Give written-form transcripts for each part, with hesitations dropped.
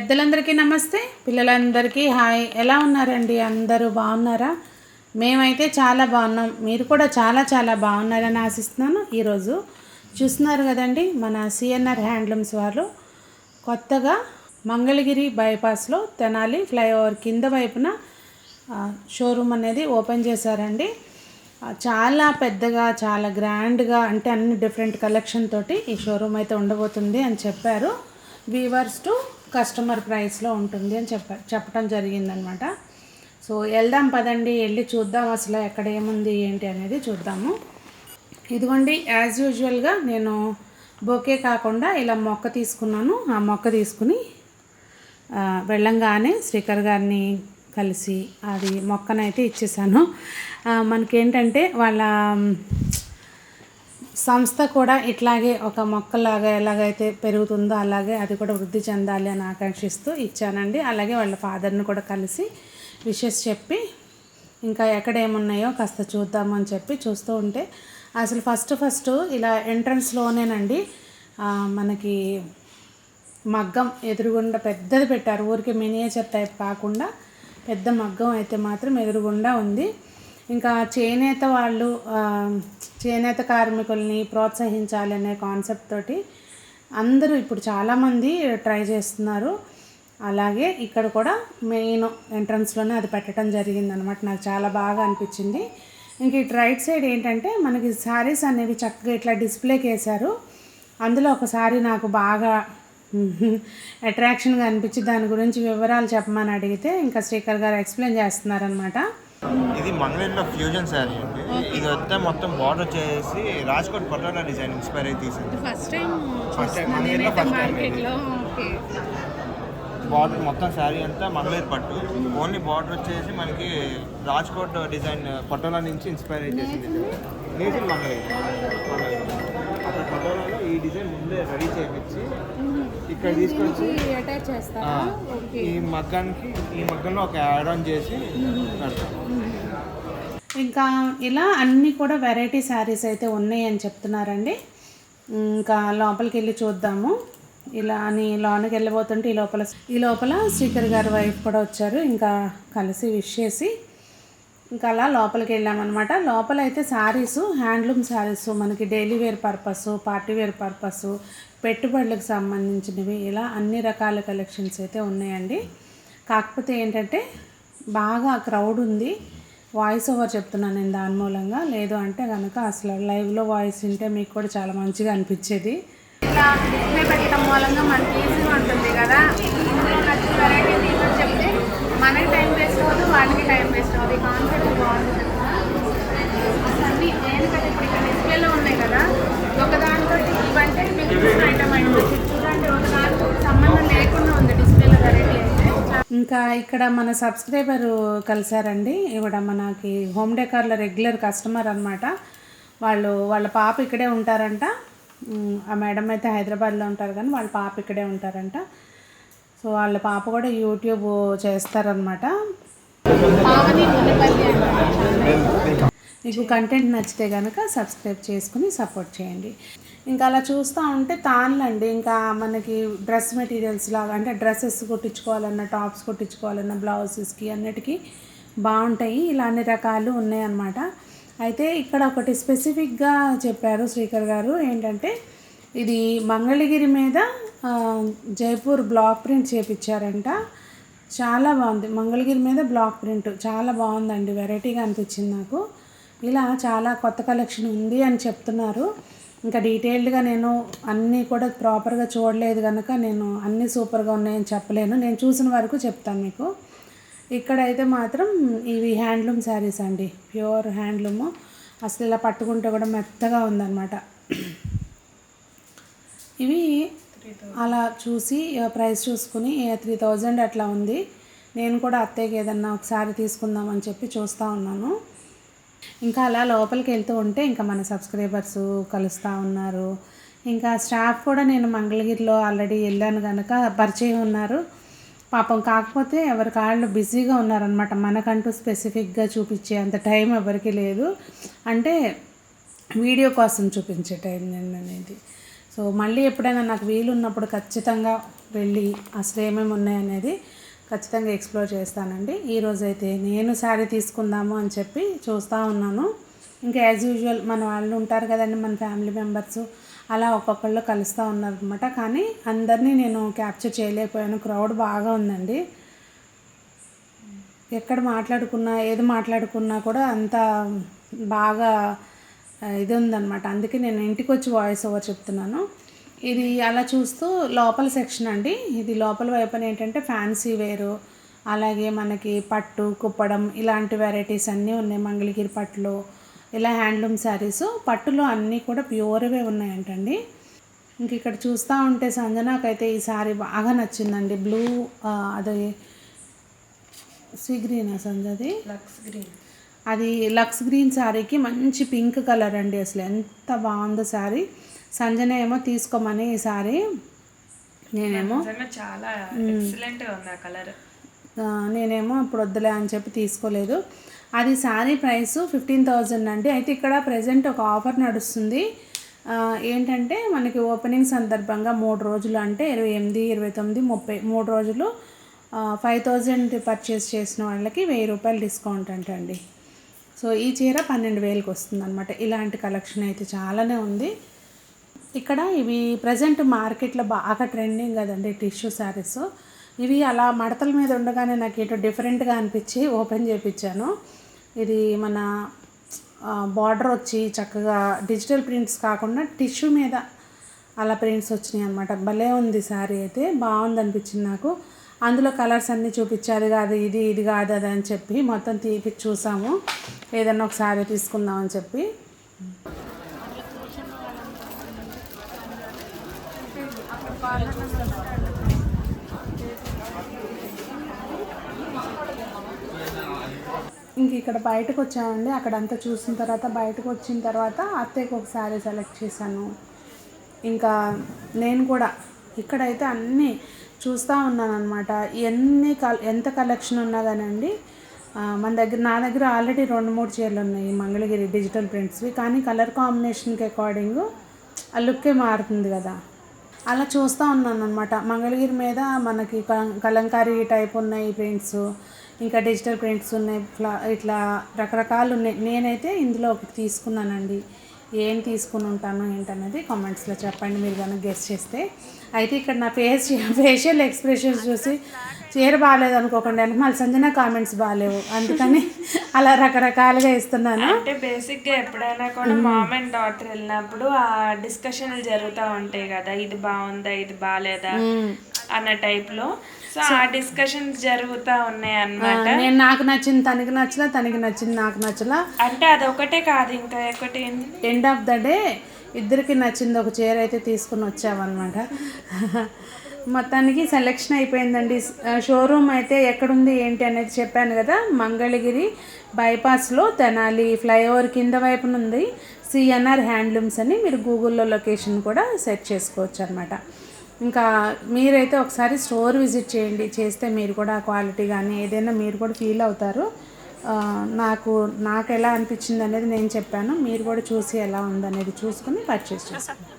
పెద్దలందరికీ నమస్తే, పిల్లలందరికీ హాయ్. ఎలా ఉన్నారండి? అందరూ బాగున్నారా? మేమైతే చాలా బాగున్నాం. మీరు కూడా చాలా చాలా బాగున్నారని ఆశిస్తున్నాను. ఈరోజు చూస్తున్నారు కదండి, మన సిఎన్ఆర్ హ్యాండ్లూమ్స్ వారు కొత్తగా మంగళగిరి బైపాస్లో తెనాలి ఫ్లైఓవర్ కింద వైపున షోరూమ్ అనేది ఓపెన్ చేశారండి. చాలా పెద్దగా, చాలా గ్రాండ్గా, అంటే అన్ని డిఫరెంట్ కలెక్షన్ తోటి ఈ షోరూమ్ అయితే ఉండబోతుంది అని చెప్పారు. వీవర్స్ టు కస్టమర్ ప్రైస్లో ఉంటుంది అని చెప్పడం జరిగిందనమాట. సో వెళ్దాం పదండి, వెళ్ళి చూద్దాం అసలు ఎక్కడ ఏముంది ఏంటి అనేది చూద్దాము. ఇదిగోండి, యాజ్ యూజువల్గా నేను బొకే కాకుండా ఇలా మొక్క తీసుకున్నాను. ఆ మొక్క తీసుకుని వెళ్ళంగానే శ్రీకర్ గారిని కలిసి అది మొక్కనైతే ఇచ్చేసాను. మనకేంటంటే వాళ్ళ సంస్థ కూడా ఇట్లాగే ఒక మొక్కలాగా ఎలాగైతే పెరుగుతుందో అలాగే అది కూడా వృద్ధి చెందాలి అని ఆకాంక్షిస్తూ ఇచ్చానండి. అలాగే వాళ్ళ ఫాదర్ని కూడా కలిసి విషెస్ చెప్పి ఇంకా ఎక్కడ ఏమున్నాయో కాస్త చూద్దాము అని చెప్పి చూస్తూ ఉంటే అసలు ఫస్ట్ ఇలా ఎంట్రన్స్లోనేనండి మనకి మగ్గం ఎదురుగుండా పెద్దది పెట్టారు. ఊరికి మినియేచర్ టైప్ కాకుండా పెద్ద మగ్గం అయితే మాత్రం ఎదురుగుండా ఉంది. ఇంకా చేనేత వాళ్ళు, చేనేత కార్మికుల్ని ప్రోత్సహించాలి అనే కాన్సెప్ట్ తోటి అందరూ ఇప్పుడు చాలామంది ట్రై చేస్తున్నారు. అలాగే ఇక్కడ కూడా మెయిన్ ఎంట్రన్స్లోనే అది పెట్టడం జరిగిందనమాట. నాకు చాలా బాగా అనిపించింది. ఇంక ఇటు రైట్ సైడ్ ఏంటంటే మనకి శారీస్ అనేవి చక్కగా ఇట్లా డిస్ప్లేకి వేశారు. అందులో ఒక శారీ నాకు బాగా అట్రాక్షన్గా అనిపించి దాని గురించి వివరాలు చెప్పమని అడిగితే ఇంకా శ్రీకర్ గారు ఎక్స్ప్లెయిన్ చేస్తున్నారనమాట. ఇది మంగళగిరిలో ఫ్యూజన్ శారీ అండి. ఇది వస్తే మొత్తం బార్డర్ వచ్చేసి రాజ్కోట్ పటోలా డిజైన్ ఇన్స్పైర్ అయి తీసింది. ఫస్ట్ టైం మంగళగిరిలో ఫస్ట్ టైం బార్డర్ మొత్తం శారీ అంతా మంగళగిరి పట్టు. ఓన్లీ బార్డర్ వచ్చేసి మనకి రాజ్కోట్ డిజైన్ పటోలా నుంచి ఇన్స్పైర్ అయి చేసింది. నేటి మంగళగిరి అక్కడ పటోలాలో ఈ డిజైన్ ముందే రెడీ చేయించి ఇక్కడ తీసుకొచ్చి అటాచ్ చేస్తారా? ఈ మగ్గంలో ఒక యాడ్ ఆన్ చేసి పెడతాం. ఇంకా ఇలా అన్నీ కూడా వెరైటీ శారీస్ అయితే ఉన్నాయి అని చెప్తున్నారండి. ఇంకా లోపలికి వెళ్ళి చూద్దాము. ఇలా అని లోనికి వెళ్ళబోతుంటే ఈ లోపల శ్రీకర్ గారి వైఫ్ కూడా వచ్చారు. ఇంకా కలిసి విష్ చేసి ఇంకా అలా లోపలికి వెళ్ళామన్నమాట. లోపల అయితే శారీస్, హ్యాండ్లూమ్ శారీస్, మనకి daily wear purpose, party wear purpose, పెట్టుబడులకు సంబంధించినవి, ఇలా అన్ని రకాల కలెక్షన్స్ అయితే ఉన్నాయండి. కాకపోతే ఏంటంటే బాగా క్రౌడ్ ఉంది. వాయిస్ ఓవర్ చెప్తున్నాను నేను దాని మూలంగా. లేదు అంటే కనుక అసలు లైవ్లో వాయిస్ వింటే మీకు కూడా చాలా మంచిగా అనిపించేది. ఇలా డిస్ప్లే పెట్టడం మూలంగా మనకి ఈజీగా ఉంటుంది కదా. ఇందులో నచ్చిన వెరైటీ తీసుకొని చెప్తే మనకి టైం వేస్ట్ అవ్వదు, వాళ్ళకి టైం వేస్ట్ అవ్వదు. ఈ కాన్సెప్ట్ బాగుంది చెప్తున్నా. అసలు అన్నీ ఎందుకంటే ఇప్పుడు ఇక్కడ డిస్ప్లేలో ఉన్నాయి కదా, ఒకదాంతో ఇవంటే మీకు చూసిన ఐటమ్ అయింది. చూడండి, ఒకదానికి సంబంధం లేకుండా ఉంది డిస్ప్లేలో వెరైటీ అయితే. ఇంకా ఇక్కడ మన సబ్స్క్రైబర్ కలిసారండి. ఇవిడ మనకి హోమ్ డెకార్లో రెగ్యులర్ కస్టమర్ అనమాట. వాళ్ళ పాప ఇక్కడే ఉంటారంట. ఆ మేడం అయితే హైదరాబాద్లో ఉంటారు కానీ వాళ్ళ పాప ఇక్కడే ఉంటారంట. సో వాళ్ళ పాప కూడా యూట్యూబ్ చేస్తారనమాట. మీకు కంటెంట్ నచ్చితే కనుక సబ్స్క్రైబ్ చేసుకుని సపోర్ట్ చేయండి. ఇంకా అలా చూస్తూ ఉంటే తాన్లండి. ఇంకా మనకి డ్రెస్ మెటీరియల్స్ లాగా, అంటే డ్రెస్సెస్ కుట్టించుకోవాలన్నా, టాప్స్ కుట్టించుకోవాలన్నా, బ్లౌజెస్కి అన్నిటికీ బాగుంటాయి. ఇలా అన్ని రకాలు ఉన్నాయన్నమాట. అయితే ఇక్కడ ఒకటి స్పెసిఫిక్గా చెప్పారు శ్రీకర్ గారు. ఏంటంటే ఇది మంగళగిరి మీద జైపూర్ బ్లాక్ ప్రింట్ చేయించారంట. చాలా బాగుంది. మంగళగిరి మీద బ్లాక్ ప్రింట్ చాలా బాగుందండి. వెరైటీగా అనిపించింది నాకు. ఇలా చాలా కొత్త కలెక్షన్ ఉంది అని చెప్తున్నారు. ఇంకా డీటెయిల్డ్గా నేను అన్నీ కూడా ప్రాపర్గా చూడలేదు కనుక నేను అన్నీ సూపర్గా ఉన్నాయని చెప్పలేను. నేను చూసిన వరకు చెప్తాను మీకు. ఇక్కడైతే మాత్రం ఇవి హ్యాండ్లూమ్ శారీస్ అండి, ప్యూర్ హ్యాండ్లూము. అసలు ఇలా పట్టుకుంటే కూడా మెత్తగా ఉందన్నమాట. ఇవి అలా చూసి ప్రైస్ చూసుకుని 3000 అట్లా ఉంది. నేను కూడా అత్తయ్యకి ఏదన్నా ఒకసారి తీసుకుందామని చెప్పి చూస్తూ ఉన్నాను. ఇంకా అలా లోపలికి వెళ్తూ ఉంటే ఇంకా మన సబ్స్క్రైబర్స్ కలుస్తూ ఉన్నారు. ఇంకా స్టాఫ్ కూడా నేను మంగళగిరిలో ఆల్రెడీ వెళ్ళాను కనుక పరిచయం ఉన్నారు పాపం. కాకపోతే ఎవరి కాళ్ళు బిజీగా ఉన్నారనమాట. మనకంటూ స్పెసిఫిక్గా చూపించే అంత టైం ఎవరికి లేదు. అంటే వీడియో కోసం చూపించే టైం అనేది. సో మళ్ళీ ఎప్పుడైనా నాకు వీలు ఉన్నప్పుడు ఖచ్చితంగా వెళ్ళి అసలు ఏమేమి ఉన్నాయనేది ఖచ్చితంగా ఎక్స్ప్లోర్ చేస్తానండి. ఈరోజైతే నేను శారీ తీసుకుందాము అని చెప్పి చూస్తూ ఉన్నాను. ఇంకా యాజ్ యూజువల్ మన వాళ్ళు ఉంటారు కదండి, మన ఫ్యామిలీ మెంబర్స్, అలా ఒక్కొక్కళ్ళు కలుస్తూ ఉన్నారనమాట. కానీ అందరినీ నేను క్యాప్చర్ చేయలేకపోయాను, క్రౌడ్ బాగా ఉందండి. ఎక్కడ మాట్లాడుకున్నా ఏది మాట్లాడుకున్నా కూడా అంత బాగా ఇది ఉందన్నమాట. అందుకే నేను ఇంటికి వచ్చి వాయిస్ ఓవర్ చెప్తున్నాను. ఇది అలా చూస్తూ లోపల సెక్షన్ అండి. ఇది లోపల వైపున ఏంటంటే ఫ్యాన్సీ వేరు, అలాగే మనకి పట్టు కుప్పడం ఇలాంటి వెరైటీస్ అన్నీ ఉన్నాయి. మంగళగిరి పట్టులో ఇలా హ్యాండ్లూమ్ శారీస్, పట్టులో అన్నీ కూడా ప్యూర్వే ఉన్నాయంటండి. ఇంక ఇక్కడ చూస్తూ ఉంటే సంజనాకైతే ఈ శారీ బాగా నచ్చిందండి. బ్లూ అది సీ గ్రీనా సంజది, అది లక్స్ గ్రీన్ శారీకి మంచి పింక్ కలర్ అండి. అసలు ఎంత బాగుందో శారీ. సంజన ఏమో తీసుకోమని ఈ శారీ, నేనేమో చాలా ఎక్సలెంట్గా ఉంది ఆ కలర్, నేనేమో ఇప్పుడు వద్దులే అని చెప్పి తీసుకోలేదు. అది శారీ ప్రైస్ 15,000 అండి. అయితే ఇక్కడ ప్రజెంట్ ఒక ఆఫర్ నడుస్తుంది. ఏంటంటే మనకి ఓపెనింగ్ సందర్భంగా 3 రోజులు అంటే 28, 29, 30 3 రోజులు 5,000 పర్చేస్ చేసిన వాళ్ళకి 1,000 రూపాయలు డిస్కౌంట్ అంటండి. సో ఈ చీర 12,000కి వస్తుంది అనమాట. ఇలాంటి కలెక్షన్ అయితే చాలానే ఉంది ఇక్కడ. ఇవి ప్రజెంట్ మార్కెట్లో బాగా ట్రెండింగ్ కదండి టిష్యూ శారీస్. ఇవి అలా మడతల మీద ఉండగానే నాకు ఏటో డిఫరెంట్గా అనిపించి ఓపెన్ చేయించాను. ఇది మన బార్డర్ వచ్చి చక్కగా డిజిటల్ ప్రింట్స్ కాకుండా టిష్యూ మీద అలా ప్రింట్స్ వచ్చినాయి అనమాట. భలే ఉంది శారీ, అయితే బాగుంది అనిపించింది నాకు. అందులో కలర్స్ అన్నీ చూపించారు, కాదు ఇది ఇది కాదు అది అని చెప్పి మొత్తం తీపి చూసాము. ఏదన్నా ఒక శారీ తీసుకుందామని చెప్పి. ఇంక ఇక్కడ బయటకు వచ్చామండి. అక్కడంతా చూసిన తర్వాత బయటకు వచ్చిన తర్వాత అత్తయ్యకి ఒక శారీ సెలెక్ట్ చేశాను. ఇంకా నేను కూడా ఇక్కడైతే అన్నీ చూస్తూ ఉన్నాను అనమాట. ఎంత కలెక్షన్ ఉన్నా కానండి, నా దగ్గర ఆల్రెడీ 2-3 చీరలు ఉన్నాయి మంగళగిరి డిజిటల్ ప్రింట్స్వి. కానీ కలర్ కాంబినేషన్కి అకార్డింగ్ ఆ లుక్కే మారుతుంది కదా, అలా చూస్తూ ఉన్నాను అనమాట. మంగళగిరి మీద మనకి కలంకారీ టైప్ ఉన్నాయి ప్రింట్స్, ఇంకా డిజిటల్ ప్రింట్స్ ఉన్నాయి, ఇట్లా రకరకాలు ఉన్నాయి. నేనైతే ఇందులో ఒకటి తీసుకున్నానండి. ఏం తీసుకుని ఉంటాను ఏంటనేది కామెంట్స్లో చెప్పండి మీరు కనుక గెస్ చేస్తే. అయితే ఇక్కడ నా ఫేషియల్ ఎక్స్ప్రెషన్స్ చూసి చీర బాగాలేదు అనుకోకుండా మళ్ళీ సంజన కామెంట్స్ బాగాలేవు, అందుకని అలా రకరకాలుగా ఇస్తున్నాను. అంటే బేసిక్గా ఎప్పుడైనా కూడా మామ్ అండ్ డాటర్ వెళ్ళినప్పుడు ఆ డిస్కషన్లు జరుగుతూ ఉంటాయి కదా, ఇది బాగుందా ఇది బాగాలేదా అన్న టైప్లో. సో ఆ డిస్కషన్స్ జరుగుతూ ఉన్నాయి అన్నమాట. నేను నాకు నచ్చింది తనకి నచ్చలా, తనకి నచ్చింది నాకు నచ్చలా. అంటే అదొకటే కాదు, ఇంకా ఒకటి ఎండ్ ఆఫ్ ద డే ఇద్దరికి నచ్చింది ఒక చీర అయితే తీసుకుని వచ్చామన్నమాట. మొత్తానికి సెలెక్షన్ అయిపోయిందండి. షోరూమ్ అయితే ఎక్కడుంది ఏంటి అనేది చెప్పాను కదా, మంగళగిరి బైపాస్లో తెనాలి ఫ్లైఓవర్ కింద వైపున ఉంది సిఎన్ఆర్ హ్యాండ్లూమ్స్ అని. మీరు గూగుల్లో లొకేషన్ కూడా సెర్చ్ చేసుకోవచ్చు అనమాట. ఇంకా మీరైతే ఒకసారి స్టోర్ విజిట్ చేయండి, చేస్తే మీరు కూడా క్వాలిటీ కానీ ఏదైనా మీరు కూడా ఫీల్ అవుతారు. నాకు ఎలా అనిపించింది అనేది నేను చెప్పాను, మీరు కూడా చూసి ఎలా ఉందనేది చూసుకుని పర్చేస్ చేసుకోండి.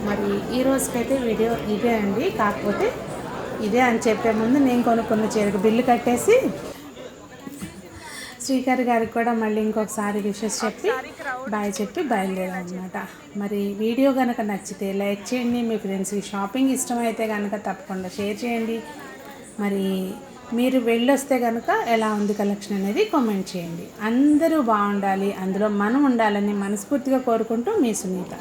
మరి ఈ రోజుకైతే వీడియో ఇదే అండి. కాకపోతే ఇదే అని చెప్పే ముందు నేను కొనుక్కున్న చీరకు బిల్లు కట్టేసి శ్రీకర్ గారికి కూడా మళ్ళీ ఇంకొకసారి విషెస్ చెప్పి బాయ్ చెప్పి బయలుదేరామన్నమాట. మరి వీడియో కనుక నచ్చితే లైక్ చేయండి, మీ ఫ్రెండ్స్కి షాపింగ్ ఇష్టమైతే కనుక తప్పకుండా షేర్ చేయండి. మరి మీరు వెళ్ళొస్తే కనుక ఎలా ఉంది కలెక్షన్ అనేది కామెంట్ చేయండి. అందరూ బాగుండాలి, అందులో మనం ఉండాలని మనస్ఫూర్తిగా కోరుకుంటూ మీ సునీత.